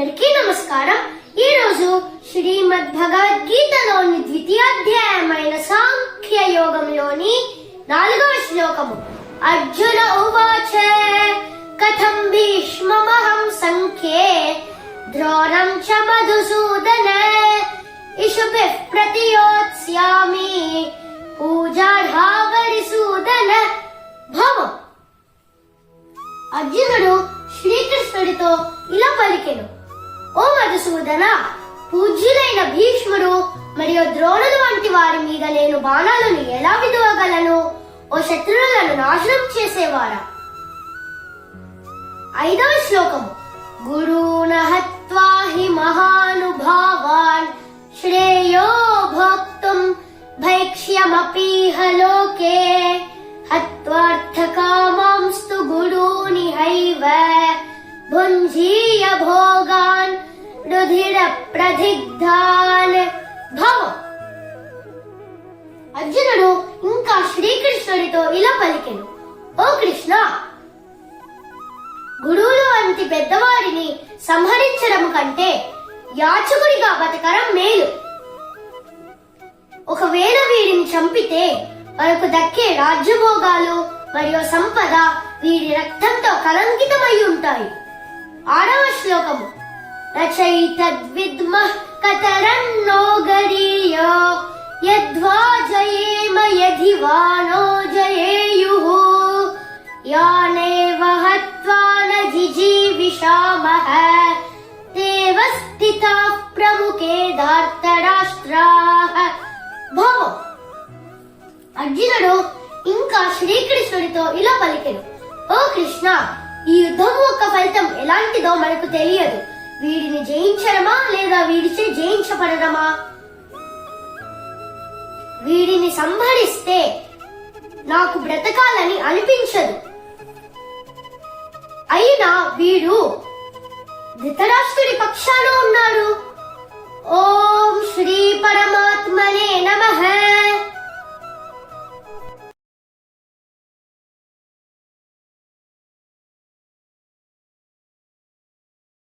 అందరికీ నమస్కారం. ఈ రోజు శ్రీమద్ భగవద్గీతలోని ద్వితీయాధ్యాయమైన సాంఖ్య యోగంలోని 4వ శ్లోకము. అర్జున ఉవాచ కథం భీష్మమహం సంఖ్యే ద్రోణం చ మధుసూదన ఇషుభిః ప్రతియోత్స్యామి పూజార్హావరిసూదన భవం. అర్జునుడు శ్రీకృష్ణుడితో ఇలా పలికెను, ఓ మధుసూదన, పూజ్యులైన భీష్ముడు మరియు ద్రోణుడు వంటి వారి మీద నేను బాణాలను ఎలా విదువగలను? ఓ శత్రువులను నాశనం చేసేవారా. 5వ శ్లోకము. గురూణ హత్వా హి మహానుభావాన్ శ్రేయో భోక్తుం భైక్ష్యమపీహ లోకే హత్వార్థకామాంస్తు గురూని హైవ భుంజీయ భోగాన్ రుధిర ప్రదిగ్ధాన్ భవం. అర్జునుడు ఇంకా శ్రీకృష్ణుడితో ఇలా పలికెను, ఓ కృష్ణ, గురువులు వంటి పెద్దవారిని సంహరించడం కంటే యాచకుడిగా బతకడం మేలు. ఒకవేళ వీరిని చంపితే మనకు దక్కే రాజ్యభోగాలు మరియు సంపద వీరి రక్తంతో కలంకితమై ఉంటాయి. 6వ శ్లోకము. రచయితద్విద్మః కతరన్నో గరీయో యద్వా జయేమ యధి వానో జయేయుః యానేవ హత్వా న జిజీవిషామః తేవ స్థితాః ప్రముఖే ధార్తరాష్ట్రాః భవం. అర్జునుడు ఇంకా శ్రీకృష్ణుడితో ఇలా పలికెను, ఓ కృష్ణ, ఈ యుద్ధం యొక్క ఫలితం ఎలాంటిదో మనకు తెలియదు. వీడిని జయించడమా లేదా వీడిచే జయించబడడమా? వీడిని సంహరిస్తే నాకు బ్రతకాలని అనిపించదు. అయినా వీడు ధృతరాష్ట్రుడి పక్షాన ఉన్నాడు. ఓం శ్రీ పరమాత్మనే నమః.